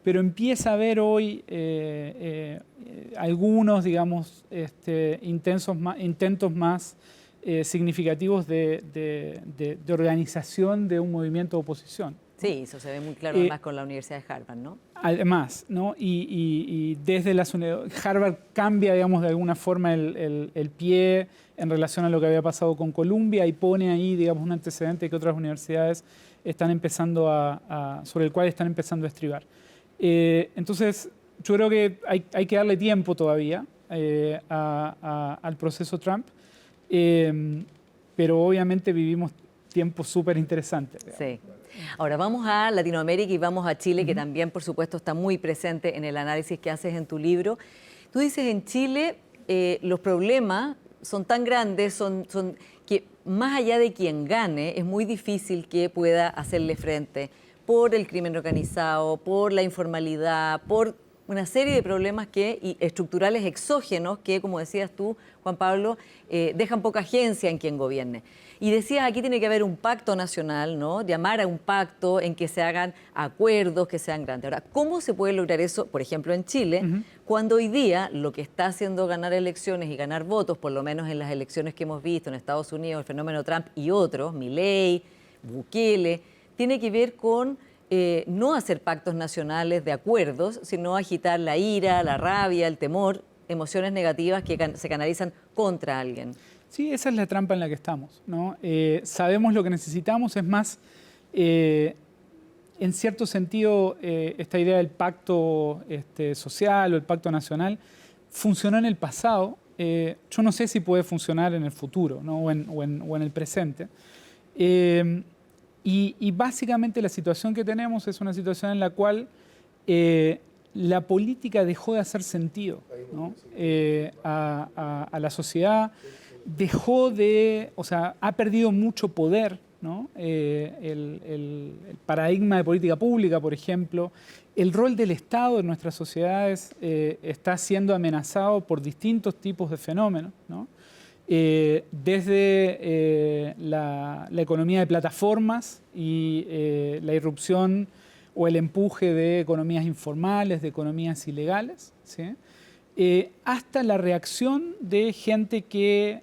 Pero empieza a haber hoy algunos, digamos, intentos más significativos de organización de un movimiento de oposición. Sí, eso se ve muy claro además con la Universidad de Harvard, ¿no? Además, ¿no? Y desde Harvard cambia, digamos, de alguna forma el pie en relación a lo que había pasado con Columbia y pone ahí, digamos, un antecedente que otras universidades están empezando sobre el cual están empezando a estribar. Entonces, yo creo que hay que darle tiempo todavía al proceso Trump, pero obviamente vivimos tiempos súper interesantes. Sí. Ahora vamos a Latinoamérica y vamos a Chile, que también, por supuesto, está muy presente en el análisis que haces en tu libro. Tú dices, en Chile los problemas son tan grandes, son que más allá de quien gane, es muy difícil que pueda hacerle frente por el crimen organizado, por la informalidad, por una serie de problemas y estructurales exógenos que, como decías tú, Juan Pablo, dejan poca agencia en quien gobierne. Y decías, aquí tiene que haber un pacto nacional, ¿no? Llamar a un pacto en que se hagan acuerdos que sean grandes. Ahora, ¿cómo se puede lograr eso, por ejemplo, en Chile, cuando hoy día lo que está haciendo ganar elecciones y ganar votos, por lo menos en las elecciones que hemos visto en Estados Unidos, el fenómeno Trump y otros, Milei, Bukele, tiene que ver con no hacer pactos nacionales de acuerdos, sino agitar la ira, la rabia, el temor, emociones negativas que se canalizan contra alguien? Sí, esa es la trampa en la que estamos, ¿no? Sabemos lo que necesitamos, es más, en cierto sentido, esta idea del pacto social o el pacto nacional funcionó en el pasado. Yo no sé si puede funcionar en el futuro, ¿no? o en el presente. Y básicamente la situación que tenemos es una situación en la cual la política dejó de hacer sentido, ¿no? a la sociedad. Ha perdido mucho poder, ¿no? El paradigma de política pública, por ejemplo. El rol del Estado en nuestras sociedades está siendo amenazado por distintos tipos de fenómenos, ¿no? Desde la economía de plataformas y la irrupción o el empuje de economías informales, de economías ilegales, ¿sí? Hasta la reacción de gente que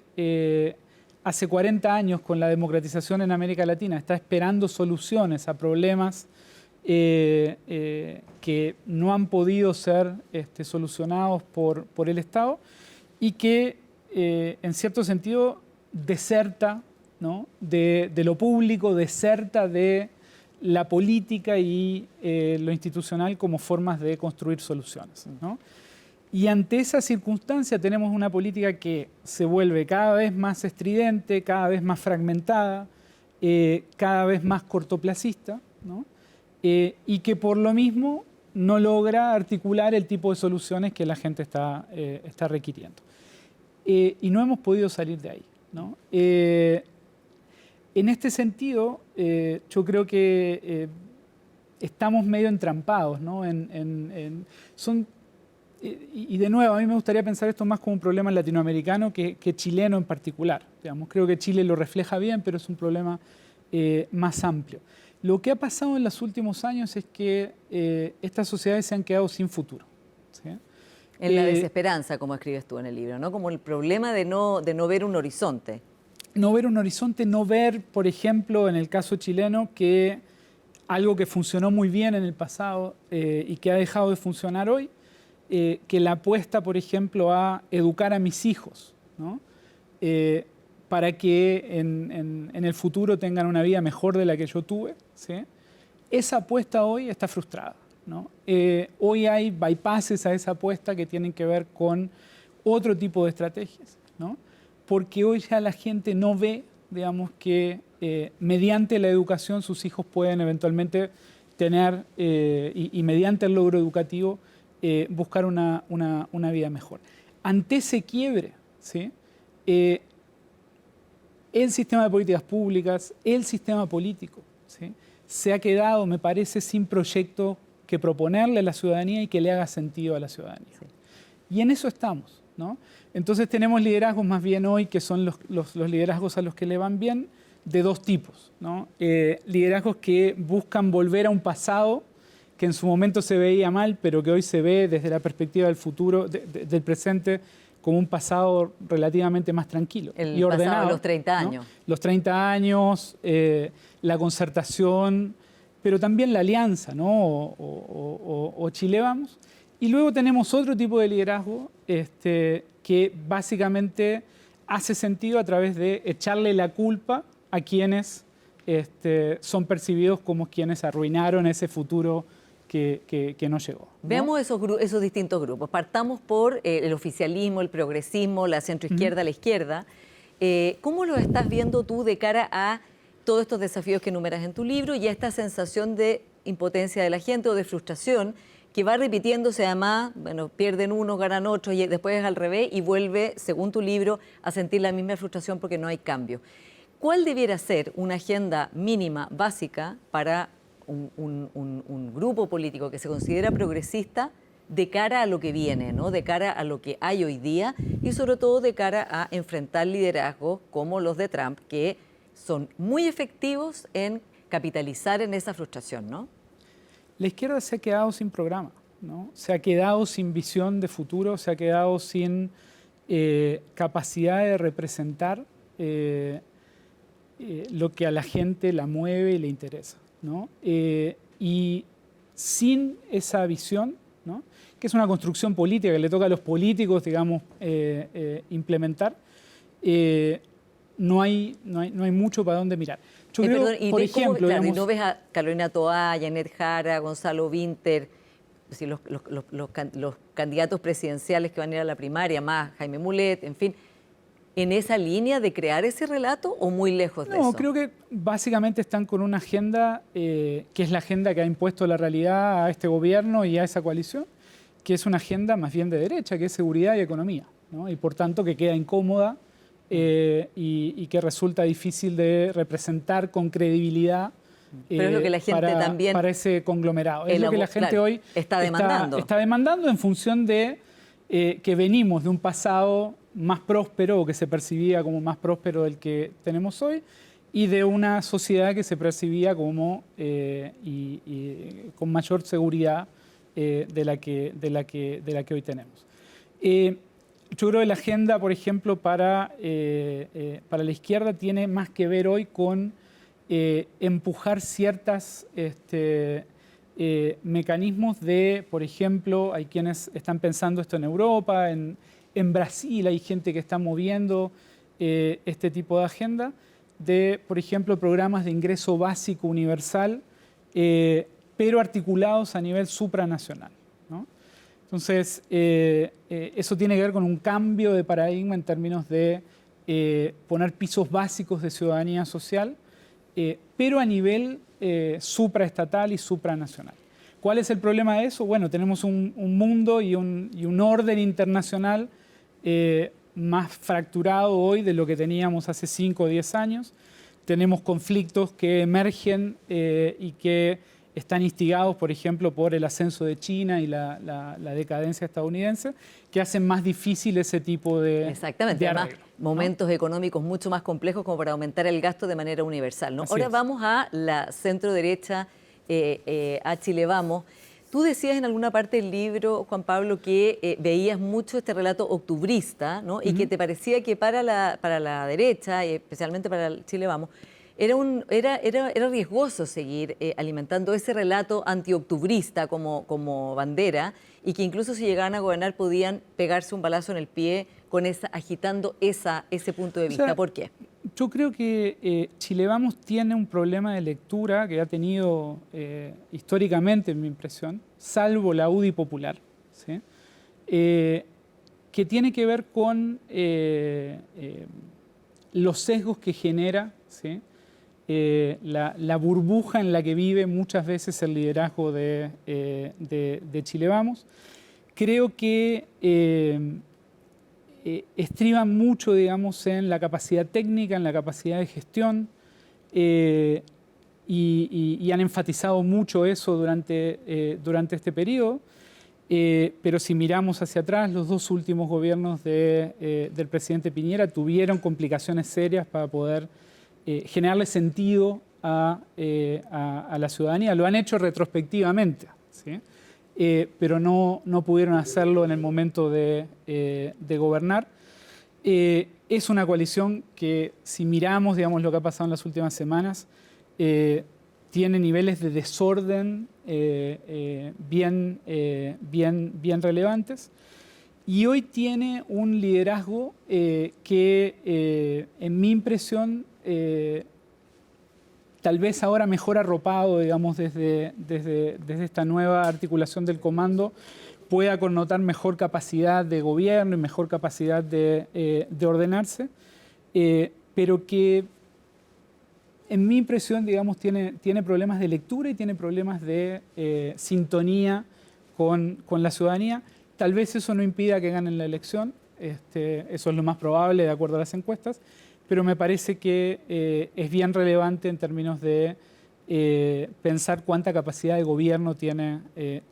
hace 40 años con la democratización en América Latina está esperando soluciones a problemas que no han podido ser solucionados por el Estado y que en cierto sentido deserta, ¿no? de lo público, deserta de la política y lo institucional como formas de construir soluciones, ¿no? Y ante esa circunstancia tenemos una política que se vuelve cada vez más estridente, cada vez más fragmentada, cada vez más cortoplacista, ¿no? Y que por lo mismo no logra articular el tipo de soluciones que la gente está requiriendo. Y no hemos podido salir de ahí, ¿no? En este sentido, yo creo que estamos medio entrampados, ¿no? Y de nuevo, a mí me gustaría pensar esto más como un problema latinoamericano que chileno en particular. Digamos, creo que Chile lo refleja bien, pero es un problema más amplio. Lo que ha pasado en los últimos años es que estas sociedades se han quedado sin futuro, ¿sí? En la desesperanza, como escribes tú en el libro, ¿no? Como el problema de no ver un horizonte. No ver un horizonte, no ver, por ejemplo, en el caso chileno, que algo que funcionó muy bien en el pasado y que ha dejado de funcionar hoy, que la apuesta, por ejemplo, a educar a mis hijos, ¿no? Para que en el futuro tengan una vida mejor de la que yo tuve, ¿sí? Esa apuesta hoy está frustrada, ¿no? Hoy hay bypasses a esa apuesta que tienen que ver con otro tipo de estrategias, ¿no? Porque hoy ya la gente no ve, digamos, que mediante la educación sus hijos pueden eventualmente tener, y mediante el logro educativo, buscar una vida mejor. Ante ese quiebre, ¿sí? El sistema de políticas públicas, el sistema político, ¿sí? Se ha quedado, me parece, sin proyecto que proponerle a la ciudadanía y que le haga sentido a la ciudadanía. Sí. Y en eso estamos, ¿no? Entonces tenemos liderazgos más bien hoy que son los liderazgos a los que le van bien de dos tipos, ¿no? Liderazgos que buscan volver a un pasado que en su momento se veía mal, pero que hoy se ve desde la perspectiva del futuro, del presente, como un pasado relativamente más tranquilo y ordenado. El pasado de los 30 años. ¿No? Los 30 años, la concertación, pero también la alianza, ¿no? O Chile Vamos. Y luego tenemos otro tipo de liderazgo que básicamente hace sentido a través de echarle la culpa a quienes son percibidos como quienes arruinaron ese futuro que no llegó, ¿no? Veamos esos distintos grupos. Partamos por el oficialismo, el progresismo, la centroizquierda, la izquierda. ¿Cómo lo estás viendo tú de cara a todos estos desafíos que enumeras en tu libro y a esta sensación de impotencia de la gente o de frustración que va repitiéndose además, bueno, pierden unos, ganan otros y después es al revés y vuelve, según tu libro, a sentir la misma frustración porque no hay cambio? ¿Cuál debiera ser una agenda mínima, básica, para un grupo político que se considera progresista de cara a lo que viene, ¿no? De cara a lo que hay hoy día y sobre todo de cara a enfrentar liderazgos como los de Trump, que son muy efectivos en capitalizar en esa frustración, ¿no? La izquierda se ha quedado sin programa, ¿no? Se ha quedado sin visión de futuro, se ha quedado sin capacidad de representar lo que a la gente la mueve y le interesa, ¿no? Y sin esa visión, ¿no? Que es una construcción política que le toca a los políticos, digamos, implementar, no hay mucho para dónde mirar. Yo creo, Perdón, por ejemplo, claro, digamos, y no ves a Carolina Toá, Janet Jara, Gonzalo Vinter, si los candidatos presidenciales que van a ir a la primaria, más Jaime Mulet, en fin, en esa línea de crear ese relato o muy lejos de eso? No, creo que básicamente están con una agenda que es la agenda que ha impuesto la realidad a este gobierno y a esa coalición, que es una agenda más bien de derecha, que es seguridad y economía, ¿no? Y por tanto que queda incómoda y que resulta difícil de representar con credibilidad. Pero es lo que la gente también para ese conglomerado. Es lo que la gente claro, hoy está demandando. Está demandando en función de que venimos de un pasado más próspero o que se percibía como más próspero del que tenemos hoy y de una sociedad que se percibía como con mayor seguridad de la que hoy tenemos. Yo creo que la agenda, por ejemplo, para la izquierda tiene más que ver hoy con empujar ciertos mecanismos de, por ejemplo, hay quienes están pensando esto en Europa, en Brasil hay gente que está moviendo este tipo de agenda, de, por ejemplo, programas de ingreso básico universal, pero articulados a nivel supranacional, ¿no? Entonces, eso tiene que ver con un cambio de paradigma en términos de poner pisos básicos de ciudadanía social, pero a nivel supraestatal y supranacional. ¿Cuál es el problema de eso? Bueno, tenemos un mundo y un orden internacional más fracturado hoy de lo que teníamos hace 5 o 10 años. Tenemos conflictos que emergen y que están instigados, por ejemplo, por el ascenso de China y la decadencia estadounidense, que hacen más difícil ese tipo de Exactamente, arreglo, además momentos económicos mucho más complejos como para aumentar el gasto de manera universal, ¿no? Ahora vamos a la centro derecha, a Chile Vamos. Tú decías en alguna parte del libro, Juan Pablo, que veías mucho este relato octubrista, ¿no? Y que te parecía que para la derecha, y especialmente para el Chile Vamos, era riesgoso seguir alimentando ese relato antioctubrista como bandera y que incluso si llegaban a gobernar podían pegarse un balazo en el pie agitando ese punto de vista. O sea, ¿por qué? Yo creo que Chile Vamos tiene un problema de lectura que ha tenido históricamente, en mi impresión, salvo la UDI popular, ¿sí? Que tiene que ver con los sesgos que genera, ¿sí? La burbuja en la que vive muchas veces el liderazgo de Chile Vamos. Creo que estriban mucho, digamos, en la capacidad técnica, en la capacidad de gestión y han enfatizado mucho eso durante este periodo. Pero si miramos hacia atrás, los 2 últimos gobiernos del presidente Piñera tuvieron complicaciones serias para poder generarle sentido a la ciudadanía. Lo han hecho retrospectivamente, ¿sí? Pero no pudieron hacerlo en el momento de gobernar. Es una coalición que, si miramos, digamos, lo que ha pasado en las últimas semanas, tiene niveles de desorden bien relevantes. Y hoy tiene un liderazgo que, en mi impresión, tal vez ahora mejor arropado, digamos, desde esta nueva articulación del comando, pueda connotar mejor capacidad de gobierno y mejor capacidad de ordenarse, pero que en mi impresión, digamos, tiene problemas de lectura y tiene problemas de sintonía con la ciudadanía. Tal vez eso no impida que ganen la elección, eso es lo más probable de acuerdo a las encuestas, pero me parece que es bien relevante en términos de pensar cuánta capacidad de gobierno tiene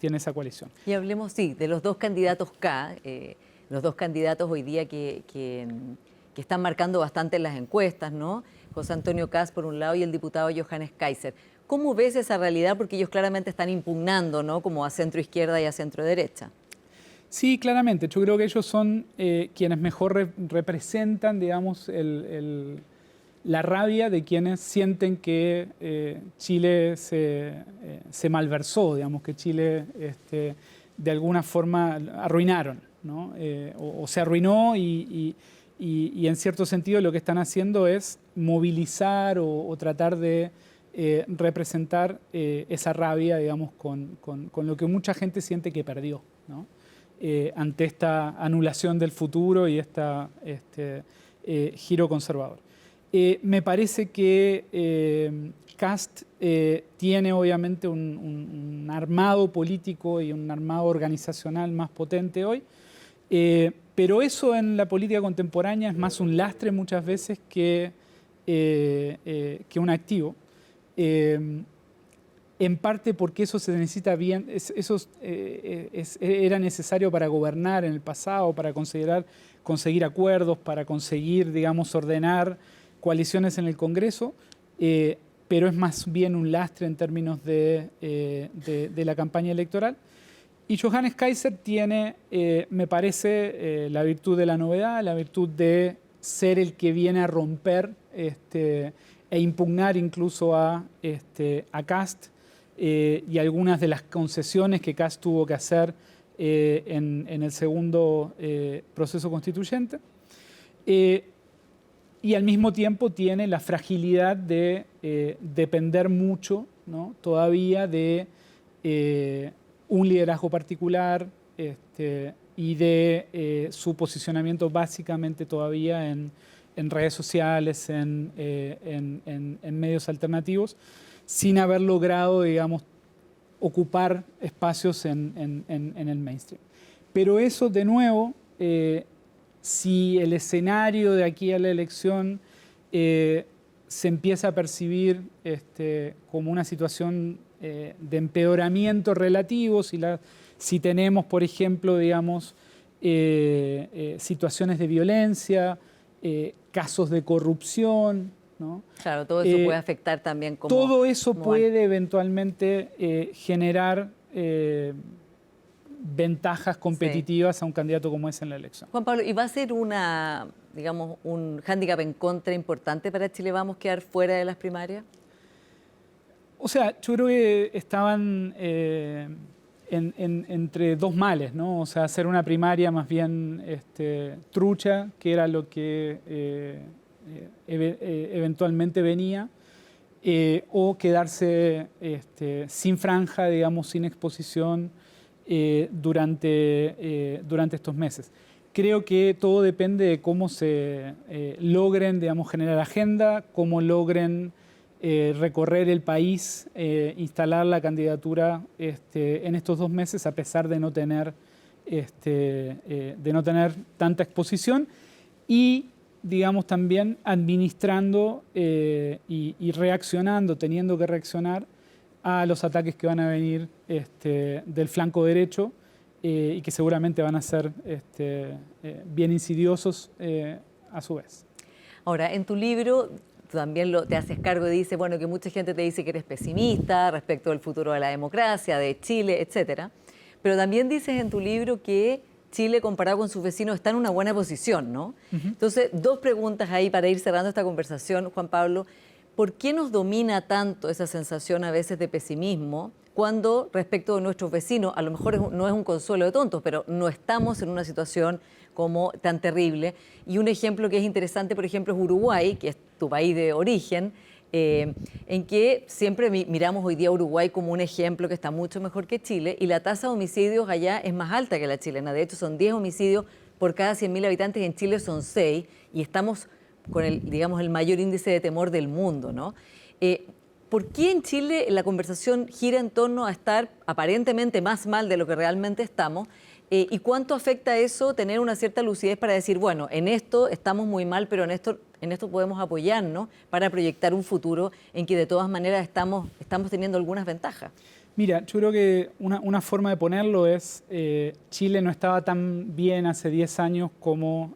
esa coalición. Y hablemos, sí, de los dos candidatos K, los dos candidatos hoy día que están marcando bastante en las encuestas, ¿no? José Antonio Kast por un lado y el diputado Johannes Kaiser. ¿Cómo ves esa realidad? Porque ellos claramente están impugnando, ¿no?, como a centro izquierda y a centro derecha. Sí, claramente. Yo creo que ellos son quienes mejor representan, digamos, la rabia de quienes sienten que Chile se malversó, digamos, que Chile de alguna forma arruinaron, ¿no? O se arruinó y en cierto sentido lo que están haciendo es movilizar o tratar de representar esa rabia, digamos, con lo que mucha gente siente que perdió, ¿no? Ante esta anulación del futuro y este giro conservador. Me parece que Kast tiene obviamente un armado político y un armado organizacional más potente hoy, pero eso en la política contemporánea es más un lastre muchas veces que un activo. En parte porque eso se necesita bien, era necesario para gobernar en el pasado, para conseguir acuerdos, para conseguir, digamos, ordenar coaliciones en el Congreso, pero es más bien un lastre en términos de la campaña electoral. Y Johannes Kaiser tiene, me parece, la virtud de la novedad, la virtud de ser el que viene a romper e impugnar incluso a Kast y algunas de las concesiones que Kast tuvo que hacer en el segundo proceso constituyente. Y al mismo tiempo tiene la fragilidad de depender mucho, ¿no?, todavía de un liderazgo particular y de su posicionamiento básicamente todavía en redes sociales, en medios alternativos, sin haber logrado, digamos, ocupar espacios en el mainstream. Pero eso, de nuevo, si el escenario de aquí a la elección se empieza a percibir como una situación de empeoramiento relativo, si tenemos, por ejemplo, digamos, situaciones de violencia, casos de corrupción, ¿no? Claro, todo eso puede afectar también como... Todo eso puede eventualmente generar ventajas competitivas, sí, a un candidato como ese en la elección. Juan Pablo, ¿y va a ser digamos, un hándicap en contra importante para Chile Vamos quedar fuera de las primarias? O sea, yo creo que estaban entre dos males, ¿no? O sea, hacer una primaria más bien trucha, que era lo que eventualmente venía, o quedarse sin franja, digamos, sin exposición durante estos meses. Creo que todo depende de cómo se logren, digamos, generar agenda, cómo logren recorrer el país, instalar la candidatura en estos 2 meses, a pesar de no tener tanta exposición, y digamos también administrando y reaccionando, teniendo que reaccionar a los ataques que van a venir del flanco derecho y que seguramente van a ser bien insidiosos a su vez. Ahora, en tu libro tú también te haces cargo y dices, bueno, que mucha gente te dice que eres pesimista respecto del futuro de la democracia, de Chile, etcétera. Pero también dices en tu libro que Chile, comparado con sus vecinos, está en una buena posición, ¿no? Entonces, 2 preguntas ahí para ir cerrando esta conversación, Juan Pablo. ¿Por qué nos domina tanto esa sensación a veces de pesimismo cuando respecto de nuestros vecinos, a lo mejor no es un consuelo de tontos, pero no estamos en una situación como tan terrible? Y un ejemplo que es interesante, por ejemplo, es Uruguay, que es tu país de origen, en que siempre miramos hoy día a Uruguay como un ejemplo que está mucho mejor que Chile, y la tasa de homicidios allá es más alta que la chilena. De hecho, son 10 homicidios por cada 100.000 habitantes, y en Chile son 6, y estamos con el mayor índice de temor del mundo, ¿no? ¿Por qué en Chile la conversación gira en torno a estar aparentemente más mal de lo que realmente estamos? ¿Y cuánto afecta eso tener una cierta lucidez para decir, bueno, en esto estamos muy mal, pero en esto podemos apoyarnos para proyectar un futuro en que de todas maneras estamos teniendo algunas ventajas? Mira, yo creo que una forma de ponerlo es, Chile no estaba tan bien hace 10 años como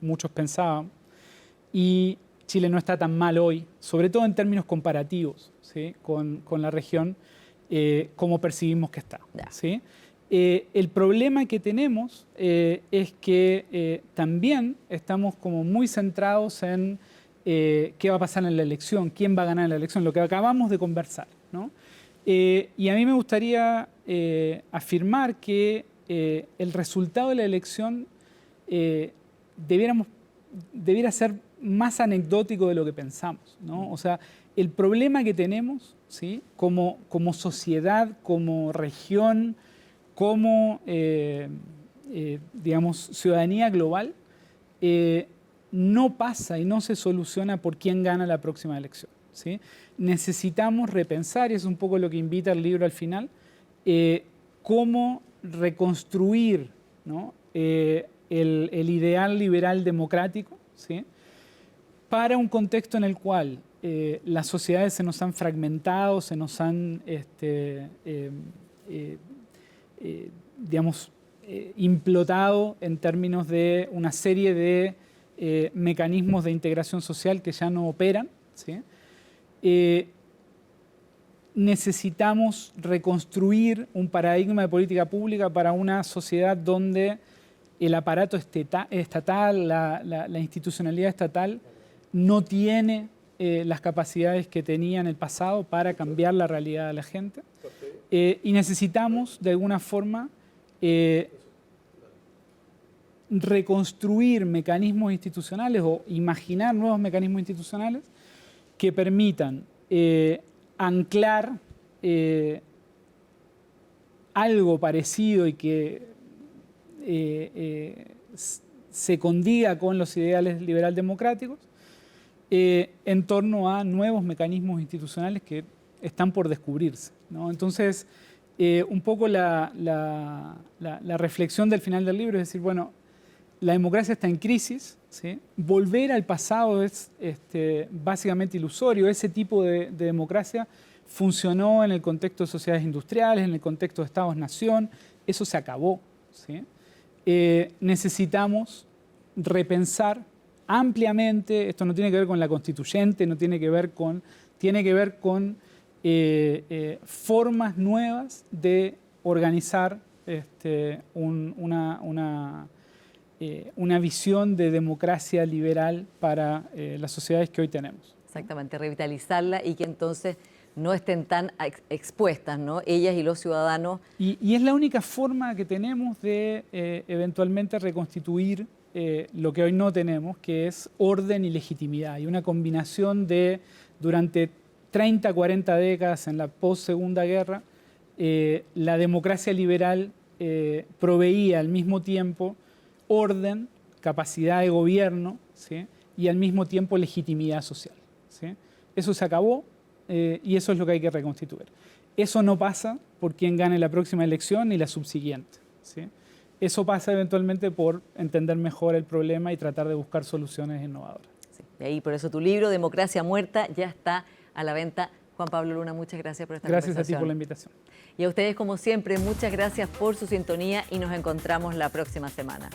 muchos pensaban, y Chile no está tan mal hoy, sobre todo en términos comparativos, ¿sí? con la región, como percibimos que está, ¿sí? El problema que tenemos es que también estamos como muy centrados en qué va a pasar en la elección, quién va a ganar en la elección, lo que acabamos de conversar, ¿no? Y a mí me gustaría afirmar que el resultado de la elección debiera ser más anecdótico de lo que pensamos, ¿no? O sea, el problema que tenemos, ¿sí? como sociedad, como región, como digamos, ciudadanía global, no pasa y no se soluciona por quién gana la próxima elección, ¿sí? Necesitamos repensar, y es un poco lo que invita el libro al final, cómo reconstruir, ¿no? el ideal liberal democrático, ¿sí? Para un contexto en el cual las sociedades se nos han fragmentado, se nos han digamos, implotado en términos de una serie de mecanismos de integración social que ya no operan, ¿sí? Necesitamos reconstruir un paradigma de política pública para una sociedad donde el aparato estatal, la institucionalidad estatal, no tiene las capacidades que tenía en el pasado para cambiar la realidad de la gente. Y necesitamos, de alguna forma, reconstruir mecanismos institucionales o imaginar nuevos mecanismos institucionales que permitan anclar algo parecido y que se condiga con los ideales liberal democráticos en torno a nuevos mecanismos institucionales que están por descubrirse, ¿no? Entonces, un poco la reflexión del final del libro es decir, bueno, la democracia está en crisis, ¿sí? Volver al pasado es básicamente ilusorio. Ese tipo de democracia funcionó en el contexto de sociedades industriales, en el contexto de estados-nación, eso se acabó, ¿sí? Necesitamos repensar ampliamente, esto no tiene que ver con la constituyente, no tiene que ver con, tiene que ver con formas nuevas de organizar una visión de democracia liberal para las sociedades que hoy tenemos. Exactamente, revitalizarla y que entonces no estén tan expuestas, ¿no? Ellas y los ciudadanos. Y es la única forma que tenemos de eventualmente reconstituir lo que hoy no tenemos, que es orden y legitimidad. Y una combinación de, durante 30, 40 décadas en la post-segunda guerra, la democracia liberal proveía al mismo tiempo orden, capacidad de gobierno, ¿sí? Y al mismo tiempo legitimidad social, ¿sí? Eso se acabó y eso es lo que hay que reconstituir. Eso no pasa por quien gane la próxima elección ni la subsiguiente, ¿sí? Eso pasa eventualmente por entender mejor el problema y tratar de buscar soluciones innovadoras. Sí, y ahí por eso tu libro, Democracia Muerta, ya está a la venta. Juan Pablo Luna, muchas gracias por esta conversación. Gracias a ti por la invitación. Y a ustedes, como siempre, muchas gracias por su sintonía y nos encontramos la próxima semana.